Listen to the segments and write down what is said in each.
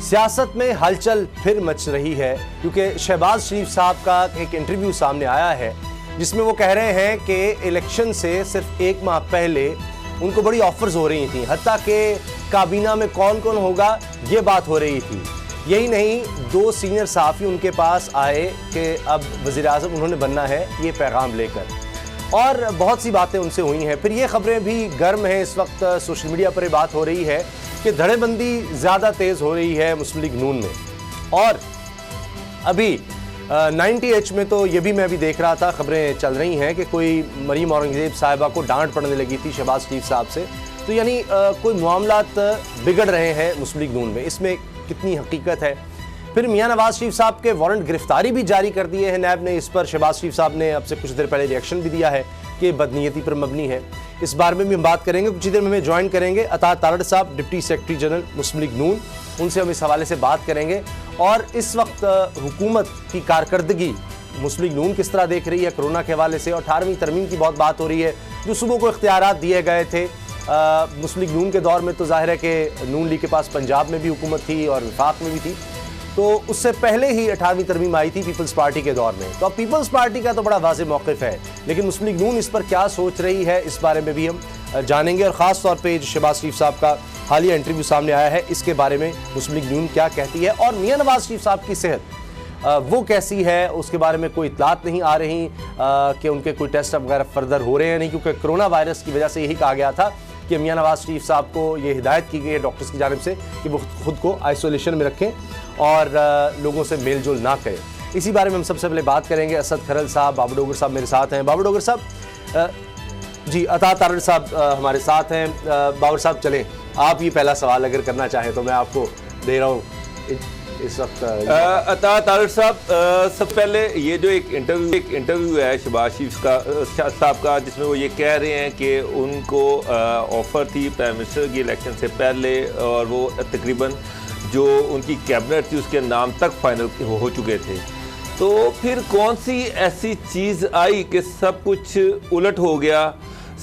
सियासत में हलचल फिर मच रही है क्योंकि शहबाज शरीफ साहब का एक इंटरव्यू सामने आया है जिसमें वो कह रहे हैं कि इलेक्शन से सिर्फ एक माह पहले उनको बड़ी ऑफर्स हो रही थी, हत्ता कि काबीना में कौन कौन होगा ये बात हो रही थी। यही नहीं, 2 सीनियर सहाफ़ी उनके पास आए कि अब वज़ीर-ए-आज़म उन्होंने बनना है, ये पैगाम लेकर, और बहुत सी बातें उनसे हुई हैं। फिर ये खबरें भी गर्म हैं, इस वक्त सोशल मीडिया पर ये बात हो रही है कि धड़ेबंदी ज़्यादा तेज़ हो रही है मुस्लिम लीग नून में। और अभी 90H में तो ये भी मैं अभी देख रहा था, खबरें चल रही हैं कि कोई मरीम औरंगज़ेब साहिबा को डांट पड़ने लगी थी शहबाज शरीफ साहब से। तो यानी कोई मामलात बिगड़ रहे हैं मुस्लिम लीग नून में, इसमें कितनी हकीकत है। फिर मियां नवाज शरीफ साहब के वारंट गिरफ्तारी भी जारी कर दिए हैं नैब ने। इस पर शहबाज शरीफ साहब ने अब से कुछ देर पहले रिएक्शन भी दिया है कि बदनीयती पर मबनी है। इस बारे में भी हम बात करेंगे, कुछ ही देर में हमें ज्वाइन करेंगे अता तारड़ साहब, डिप्टी सेक्रेटरी जनरल मुस्लिम लीग नून, उनसे हम इस हवाले से बात करेंगे। और इस वक्त हुकूमत की कारकर्दगी मुस्लिम लीग नून किस तरह देख रही है कोरोना के हवाले से, और 18वीं तरमीम की बहुत बात हो रही है। जो सुबह को इख्तियारात दिए गए थे मुस्लिम लीग नून के दौर में, तो जाहिर है कि नून लीग के पास पंजाब में भी हुकूमत थी और वफाक में भी थी, तो उससे पहले ही 18वीं तरमीम आई थी पीपल्स पार्टी के दौर में। तो अब पीपल्स पार्टी का तो बड़ा वाज़ेह मौक़िफ़ है, लेकिन मुस्लिम लीग नून इस पर क्या सोच रही है, इस बारे में भी हम जानेंगे। और ख़ास तौर पे शहबाज शरीफ साहब का हालिया इंटरव्यू सामने आया है, इसके बारे में मुस्लिम लीग नून क्या कहती है, और मियां नवाज शरीफ साहब की सेहत वो कैसी है, उसके बारे में कोई इतलात नहीं आ रही कि उनके कोई टेस्ट वगैरह फर्दर हो रहे हैं नहीं, क्योंकि कोरोना वायरस की वजह से यही कहा गया था कि मियां नवाज शरीफ साहब को ये हिदायत की गई है डॉक्टर्स की जानिब से कि वो खुद को आइसोलेशन में रखें और लोगों से मेल जोल ना करें। इसी बारे में हम सबसे पहले बात करेंगे। असद खरल साहब, बाबू डोगर साहब मेरे साथ हैं। बाबू डोगर साहब जी, अता तारड़ साहब हमारे साथ हैं। बाबर साहब चलें, आप ये पहला सवाल अगर करना चाहें तो मैं आपको दे रहा हूँ इस वक्त। अता तारड़ साहब, सबसे पहले ये जो एक इंटरव्यू है शहबाज शरीफ साहब का, जिसमें वो ये कह रहे हैं कि उनको ऑफ़र थी प्राइम मिनिस्टर की इलेक्शन से पहले, और वो तकरीबन जो उनकी कैबिनेट थी उसके नाम तक फाइनल हो चुके थे। तो फिर कौन सी ऐसी चीज़ आई कि सब कुछ उलट हो गया,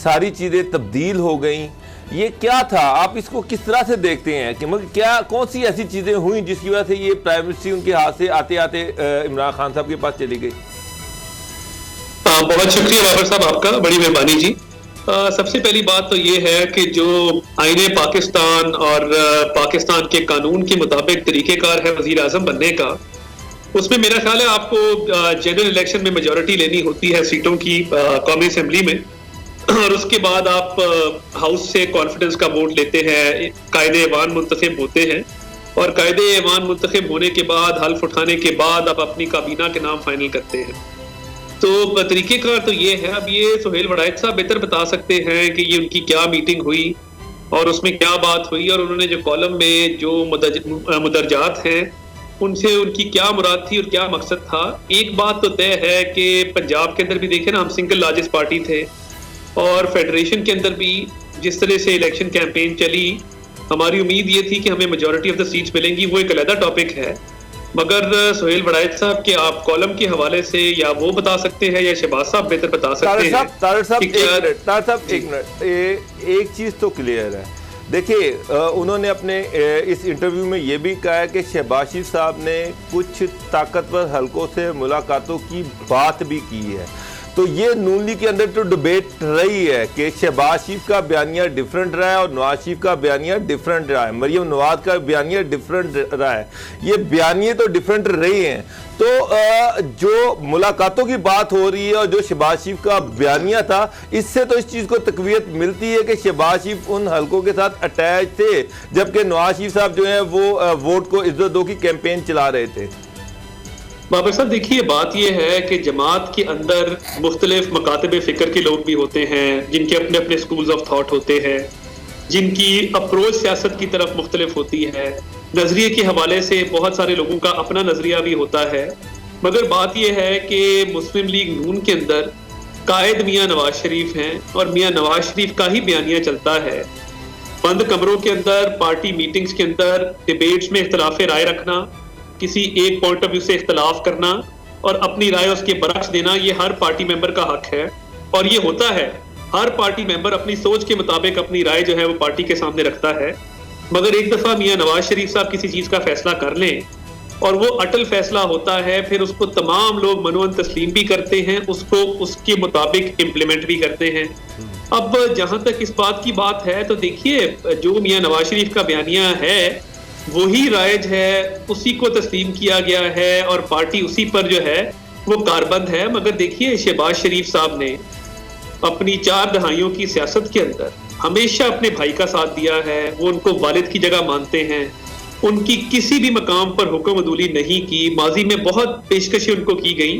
सारी चीज़ें तब्दील हो गई? ये क्या था, आप इसको किस तरह से देखते हैं कि मतलब क्या कौन सी ऐसी चीज़ें हुई जिसकी वजह से ये प्राइम मिनिस्टर उनके हाथ से आते आते इमरान खान साहब के पास चली गई? बहुत शुक्रिया बाबर साहब आपका, बड़ी मेहरबानी जी। सबसे पहली बात तो ये है कि जो आईने पाकिस्तान और पाकिस्तान के कानून के मुताबिक तरीक़ेकार है वज़ीर आज़म बनने का, उसमें मेरा ख्याल है आपको जनरल इलेक्शन में मेजॉरिटी लेनी होती है सीटों की कौमी असेंबली में, और उसके बाद आप हाउस से कॉन्फिडेंस का वोट लेते हैं, कायदे-ए-ऐवान मुंतखब होते हैं, और कायदे-ए-ऐवान मुंतखब होने के बाद, हल्फ उठाने के बाद आप अपनी काबीना के नाम फाइनल करते हैं। तो तरीक़ेकार तो ये है। अब ये सुहेल वड़ाइच साहब बेहतर बता सकते हैं कि ये उनकी क्या मीटिंग हुई और उसमें क्या बात हुई, और उन्होंने जो कॉलम में जो मुदरजात हैं उनसे उनकी क्या मुराद थी और क्या मकसद था। एक बात तो तय है कि पंजाब के अंदर भी देखें ना, हम सिंगल लार्जेस्ट पार्टी थे, और फेडरेशन के अंदर भी जिस तरह से इलेक्शन कैंपेन चली, हमारी उम्मीद ये थी कि हमें मेजॉरिटी ऑफ द सीट्स मिलेंगी, वो एक अलग टॉपिक है। मगर सुहेल वड़ाइच साहब के आप कॉलम के हवाले से या वो बता सकते हैं या शहबाज साहब बेहतर बता सकते हैं। तारड़ साहब एक मिनट, एक चीज़ तो क्लियर है। देखिए, उन्होंने अपने इस इंटरव्यू में ये भी कहा है कि शहबाज शरीफ साहब ने कुछ ताकतवर हलकों से मुलाकातों की बात भी की है। तो ये नून लीग के अंदर तो डिबेट रही है कि शहबाज शरीफ का बयानिया डिफरेंट रहा है और नवाज शरीफ का बयानिया डिफरेंट रहा है, मरियम नवाज का बयानिया डिफरेंट रहा है। ये बयानिए तो डिफरेंट रही हैं। तो जो मुलाकातों की बात हो रही है और जो शहबाज शरीफ का बयानिया था, इससे तो इस चीज़ को तकवीत मिलती है कि शहबाज शरीफ उन हलकों के साथ अटैच थे, जबकि नवाज शरीफ साहब जो है वो वोट को इज्जत दो की कैंपेन चला रहे थे। बाबर साहब देखिए, बात यह है कि जमात के अंदर मुख्तलिफ मकातब फ़िक्र के लोग भी होते हैं, जिनके अपने अपने स्कूल्स ऑफ थॉट होते हैं, जिनकी अप्रोच सियासत की तरफ मुख्तलिफ होती है। नज़रिए के हवाले से बहुत सारे लोगों का अपना नज़रिया भी होता है। मगर बात यह है कि मुस्लिम लीग नून के अंदर कायद मियां नवाज शरीफ हैं, और मियां नवाज शरीफ का ही बयानिया चलता है। बंद कमरों के अंदर, पार्टी मीटिंग्स के अंदर, डिबेट्स में इख्तलाफ राय रखना, किसी एक पॉइंट ऑफ व्यू से इख्तलाफ करना और अपनी राय उसके बरक्स देना, ये हर पार्टी मेंबर का हक है, और ये होता है। हर पार्टी मेंबर अपनी सोच के मुताबिक अपनी राय जो है वो पार्टी के सामने रखता है। मगर एक दफा मियां नवाज शरीफ साहब किसी चीज का फैसला कर लें और वो अटल फैसला होता है, फिर उसको तमाम लोग मनोन तस्लीम भी करते हैं, उसको उसके मुताबिक इम्प्लीमेंट भी करते हैं। अब जहां तक इस बात की बात है तो देखिए, जो मियां नवाज शरीफ का बयानिया है वही राइज है, उसी को तस्लीम किया गया है और पार्टी उसी पर जो है वो कारबंद है। मगर देखिए, शहबाज शरीफ साहब ने अपनी 4 दहाइयों की सियासत के अंदर हमेशा अपने भाई का साथ दिया है, वो उनको वालिद की जगह मानते हैं, उनकी किसी भी मकाम पर हुक्म अदूली नहीं की। माजी में बहुत पेशकशें उनको की गई,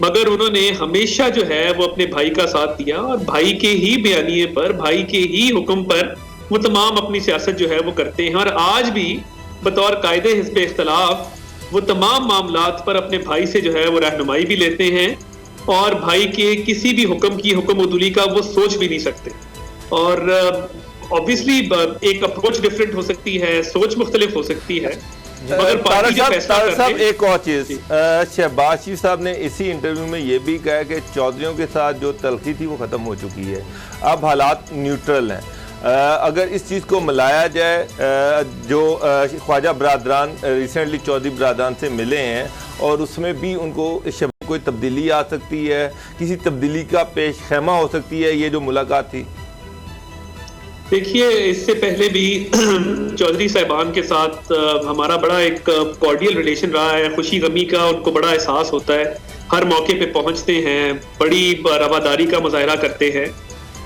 मगर उन्होंने हमेशा जो है वो अपने भाई का साथ दिया और भाई के ही बयानिए पर, भाई के ही हुक्म पर वो तमाम अपनी सियासत जो है वो करते हैं। और आज भी बतौर कायदे हिस्ब इख्तलाफ वो तमाम मामलात पर अपने भाई से जो है वो रहनुमाई भी लेते हैं और भाई के किसी भी हुक्म की हुक्म अदूली का वो सोच भी नहीं सकते। और ऑब्वियसली एक अप्रोच डिफरेंट हो सकती है, सोच मुख्तलिफ हो सकती है, मगर पार्टी जो फैसला साहब करते हैं। एक और चीज, शहबाज शरीफ साहब ने इसी इंटरव्यू में ये भी कहा कि चौधरियों के साथ जो तलखी थी वो खत्म हो चुकी है, अब हालात न्यूट्रल हैं। अगर इस चीज़ को मिलाया जाए, जो ख्वाजा बरादरान रिसेंटली चौधरी बरादरान से मिले हैं और उसमें भी उनको कोई तब्दीली आ सकती है, किसी तब्दीली का पेश खैमा हो सकती है ये जो मुलाकात थी। देखिए, इससे पहले भी चौधरी साहिबान के साथ हमारा बड़ा एक कॉर्डियल रिलेशन रहा है, खुशी गमी का उनको बड़ा एहसास होता है, हर मौके पे पहुंचते हैं, बड़ी रवादारी का मुजाहरा करते हैं।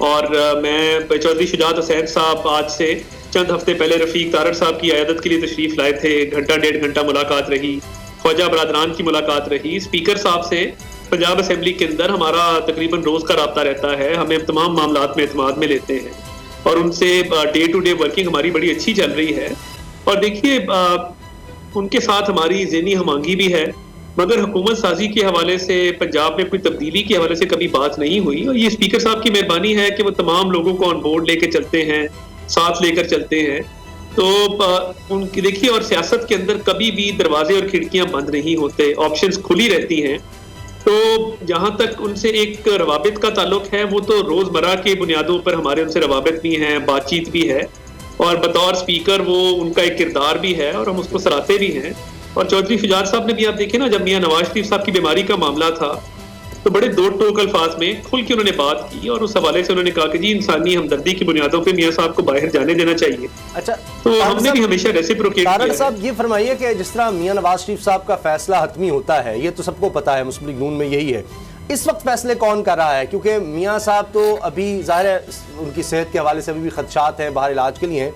और मैं चौधरी शुजात हुसैन साहब आज से चंद हफ्ते पहले रफीक तारड़ साहब की अयादत के लिए तशरीफ लाए थे, घंटा 1.5 घंटा मुलाकात रही, ख्वाजा बरादरान की मुलाकात रही। स्पीकर साहब से पंजाब असेंबली के अंदर हमारा तकरीबन रोज का रब्ता रहता है, हमें तमाम मामलात में एतमाद में लेते हैं और उनसे डे टू डे वर्किंग हमारी बड़ी अच्छी चल रही है। और देखिए, उनके साथ हमारी ज़हनी हमांगी भी है, मगर हुकूमत साजी के हवाले से, पंजाब में कोई तब्दीली के हवाले से कभी बात नहीं हुई। और ये स्पीकर साहब की मेहरबानी है कि वो तमाम लोगों को ऑन बोर्ड लेकर चलते हैं, साथ लेकर चलते हैं। तो उनकी देखिए, और सियासत के अंदर कभी भी दरवाजे और खिड़कियां बंद नहीं होते, ऑप्शंस खुली रहती हैं। तो जहां तक उनसे एक रवाबित का ताल्लुक है, वो तो रोजमर्रा के बुनियादों पर हमारे उनसे रवाबित भी हैं, बातचीत भी है, और बतौर स्पीकर वो उनका एक किरदार भी है और हम उसको सराहते भी हैं। और चौधरी शुजात साहब ने भी, आप देखें ना, जब मियां नवाज शरीफ साहब की बीमारी का मामला था तो बड़े दो टोक अल्फाज में खुल के उन्होंने बात की और उस हवाले से उन्होंने कहा कि जी इंसानी हमदर्दी की बुनियादों पे मियां साहब को बाहर जाने देना चाहिए। अच्छा, तो हमने भी हमेशा रेसिप्रोकेट किया है। साहब ये फरमाइए कि जिस तरह मियां नवाज शरीफ साहब का फैसला हतमी होता है, ये तो सबको पता है, मुस्लिम लीग नून में यही है, इस वक्त फैसले कौन कर रहा है? क्योंकि मियां साहब तो अभी ज़ाहिर है उनकी सेहत के हवाले से अभी भी खदशात हैं, बाहर इलाज के लिए हैं,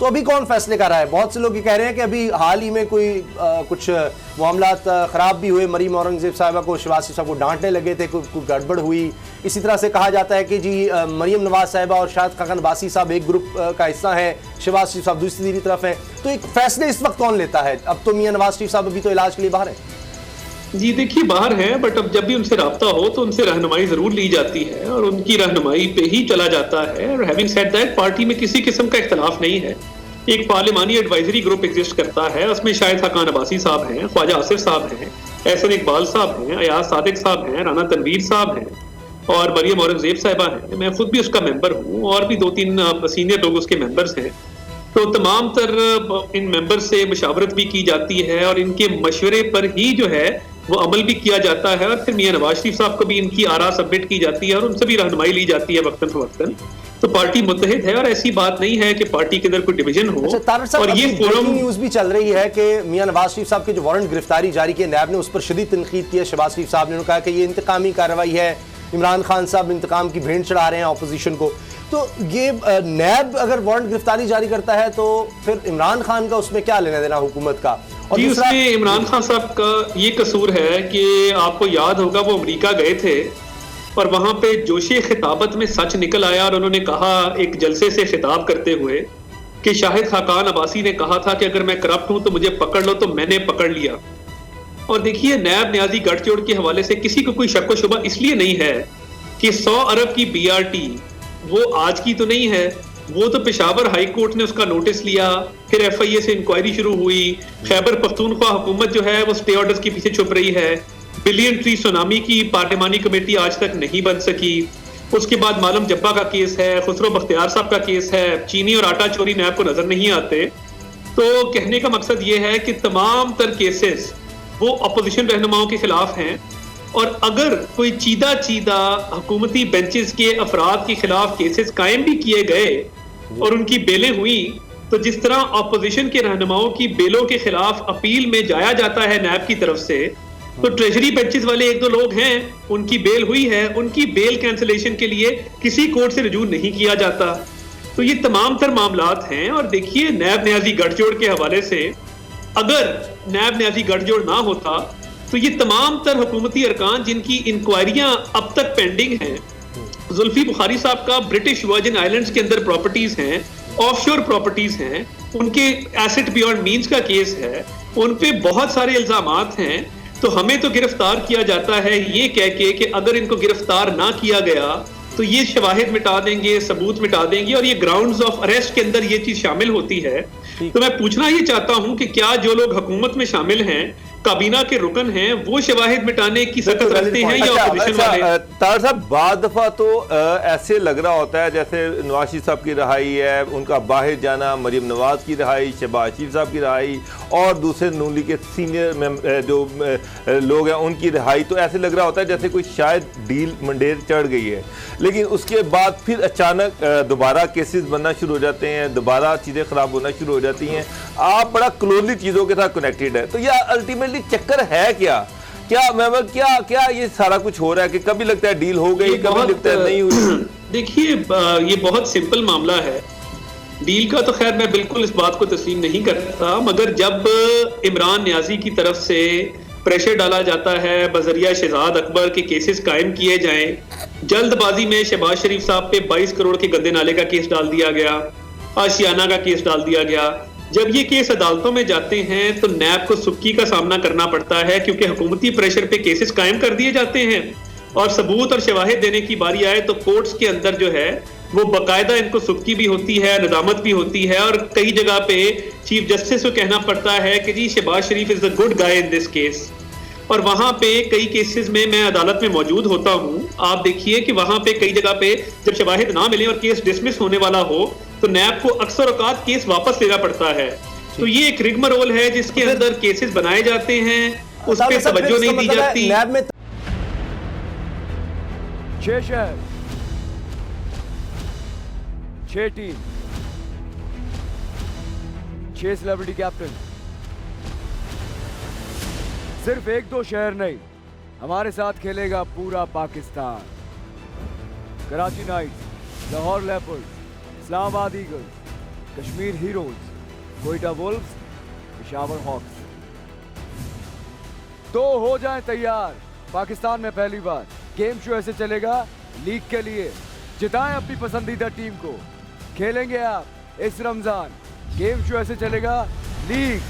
तो अभी कौन फैसले कर रहा है? बहुत से लोग ये कह रहे हैं कि अभी हाल ही में कोई कुछ मामलात ख़राब भी हुए, मरीम औरंगज़ेब साहिबा को, शहबाज शरीफ साहब को डांटने लगे थे, कोई गड़बड़ हुई। इसी तरह से कहा जाता है कि जी मरीम नवाज साहिबा और शाहिद खाकन अब्बासी साहब एक ग्रुप का हिस्सा हैं, शहबाज शरीफ साहब दूसरी तरफ हैं। तो एक फैसले इस वक्त कौन लेता है? अब तो मियां नवाज शरीफ साहब अभी तो इलाज के लिए बाहर है। जी देखिए, बाहर है, बट अब जब भी उनसे रब्ता हो तो उनसे रहनुमाई जरूर ली जाती है और उनकी रहनुमाई पे ही चला जाता है। और हैविंग सेड दैट, पार्टी में किसी किस्म का इख्तलाफ नहीं है। एक पार्लिमानी एडवाइजरी ग्रुप एग्जिस्ट करता है, उसमें शाहिद खाकन अब्बासी साहब हैं, ख्वाजा आसिफ साहब हैं, एहसन इकबाल साहब हैं, अयाज सादिक साहब हैं, राना तनवीर साहब हैं और मरियम औरंगजेब साहिबा हैं। मैं खुद भी उसका मेंबर हूँ और भी 2-3 सीनियर लोग उसके मेंबर्स हैं। तो तमाम तर इन मेंबर से मशावरत भी की जाती है और इनके मशवरे पर ही जो है वो अमल भी किया जाता है और फिर मियां नवाज शरीफ साहब को भी इनकी आरा सबमिट की जाती है और उनसे भी रहनुमाई ली जाती है वक्तन फवक्तन। तो पार्टी मुत्तहिद है और ऐसी बात नहीं है कि पार्टी के अंदर कोई डिवीजन हो। अच्छा, और ये फोरम न्यूज़ भी चल रही है कि मियां नवाज शरीफ साहब के जो वारंट गिरफ्तारी जारी किए नैब ने, उस पर शदीद तनकीद की है शहबाज शरीफ साहब ने, कहा कि ये इंतकामी कार्रवाई है, इमरान खान साहब इंतकाम की भेंट चढ़ा रहे हैं अपोजिशन को। तो ये नैब अगर वारंट गिरफ्तारी जारी करता है तो फिर इमरान खान का उसमें क्या लेना देना हुकूमत का? और उसमें इमरान खान साहब का ये कसूर है कि आपको याद होगा वो अमेरिका गए थे और वहां पे जोशे खिताबत में सच निकल आया और उन्होंने कहा एक जलसे से खिताब करते हुए कि शाहिद खाकन अब्बासी ने कहा था कि अगर मैं करप्ट हूं तो मुझे पकड़ लो, तो मैंने पकड़ लिया। और देखिए, नैब न्याजी गठजोड़ के हवाले से किसी को कोई शक व शुबा इसलिए नहीं है कि 100 अरब की BRT वो आज की तो नहीं है, वो तो पेशावर हाई कोर्ट ने उसका नोटिस लिया, फिर FIA से इंक्वायरी शुरू हुई, खैबर पख्तूनख्वा हुकूमत जो है वो स्टे ऑर्डर्स के पीछे छुप रही है, बिलियन ट्री सुनामी की पार्लिमानी कमेटी आज तक नहीं बन सकी, उसके बाद मालूम जब्बा का केस है, खुसरो बख्तियार साहब का केस है, चीनी और आटा चोरी नैब को नजर नहीं आते। तो कहने का मकसद ये है कि तमाम तर केसेस वो अपोजिशन रहनुमाओं के खिलाफ हैं, और अगर कोई चीदा हुकूमती बेंचेस के अफराद के खिलाफ केसेस कायम भी किए गए और उनकी बेलें हुई, तो जिस तरह अपोजिशन के रहनुमाओं की बेलों के खिलाफ अपील में जाया जाता है नैब की तरफ से, तो ट्रेजरी बेंचेस वाले एक दो लोग हैं, उनकी बेल हुई है, उनकी बेल कैंसिलेशन के लिए किसी कोर्ट से रुजू नहीं किया जाता। तो ये तमाम तर मामलात हैं। और देखिए, नैब न्याजी गठजोड़ के हवाले से अगर नैब न्याजी गठजोड़ ना होता तो ये तमाम तर हुकूमती अरकान जिनकी इंक्वायरियां अब तक पेंडिंग हैं, जुल्फी बुखारी साहब का ब्रिटिश वर्जिन आइलैंड्स के अंदर प्रॉपर्टीज हैं, ऑफशोर प्रॉपर्टीज हैं, उनके एसेट बियॉन्ड मींस का केस है, उन पे बहुत सारे इल्जामात हैं। तो हमें तो गिरफ्तार किया जाता है ये कह के कि अगर इनको गिरफ्तार ना किया गया तो ये शवाहिद मिटा देंगे, सबूत मिटा देंगे, और ये ग्राउंड्स ऑफ अरेस्ट के अंदर ये चीज शामिल होती है। तो मैं पूछना ये चाहता हूं कि क्या जो लोग हुकूमत में शामिल हैं, काबीना के रुकन हैं, वो शवाहिद मिटाने की सकत रखते हैं या अपोजिशन वाले? तार साहब, बाद दफा तो ऐसे लग रहा होता है जैसे नवाज शरीफ साहब की रिहाई है, उनका बाहर जाना, मरीम नवाज की रिहाई, शहबाज शरीफ साहब की रिहाई और दूसरे नून लीग के सीनियर जो लोग हैं उनकी रिहाई, तो ऐसे लग रहा होता है जैसे कोई शायद डील मंडेर चढ़ गई है। लेकिन उसके बाद फिर अचानक दोबारा केसेस बनना शुरू हो जाते हैं, दोबारा चीज़ें खराब होना शुरू हो जाती हैं। आप बड़ा क्लोजली चीज़ों के साथ कनेक्टेड है, तो यह अल्टीमेटली चक्कर है क्या क्या ये सारा कुछ हो रहा है कि कभी लगता है डील हो गई, कभी लगता है नहीं हुई? देखिए, ये बहुत सिंपल मामला है। डील का तो खैर मैं बिल्कुल इस बात को तस्लीम नहीं करता, मगर जब इमरान न्याजी की तरफ से प्रेशर डाला जाता है बजरिया शहजाद अकबर के केसेस कायम किए जाएं, जल्दबाजी में शहबाज शरीफ साहब पे 22 करोड़ के गंदे नाले का केस डाल दिया गया, आशियाना का केस डाल दिया गया। जब ये केस अदालतों में जाते हैं तो नैब को सुक्की का सामना करना पड़ता है, क्योंकि हुकूमती प्रेशर पे केसेस कायम कर दिए जाते हैं, और सबूत और शवाहिद देने की बारी आए तो कोर्ट्स के अंदर जो है वो बाकायदा इनको सुक्की भी होती है, निजामत भी होती है, और कई जगह पे चीफ जस्टिस को कहना पड़ता है कि जी Shahbaz Sharif is the good guy in this case. और वहां पे कई केसेस में मैं अदालत में मौजूद होता हूं, आप देखिए कि वहां पे कई जगह पे जब शवाहिद ना मिले और केस डिसमिस होने वाला हो तो नैब को अक्सर औकात केस वापस लेना पड़ता है। तो ये एक रिगमरोल है जिसके अंदर केसेस बनाए जाते हैं, उस पर तवज्जो नहीं दी जाती। नैब में 6 शहर, 6 टीम, 6 सेलिब्रिटी कैप्टन। सिर्फ 1-2 शहर नहीं, हमारे साथ खेलेगा पूरा Pakistan. Karachi knights, Lahore leopards, Islamabad eagles, Kashmir heroes, Quetta wolves, Peshawar hawks. तो हो जाएं तैयार, पाकिस्तान में पहली बार गेम शो ऐसे चलेगा लीग के लिए। जिताएं अपनी पसंदीदा टीम को, खेलेंगे आप इस रमजान। गेम शो ऐसे चलेगा लीग।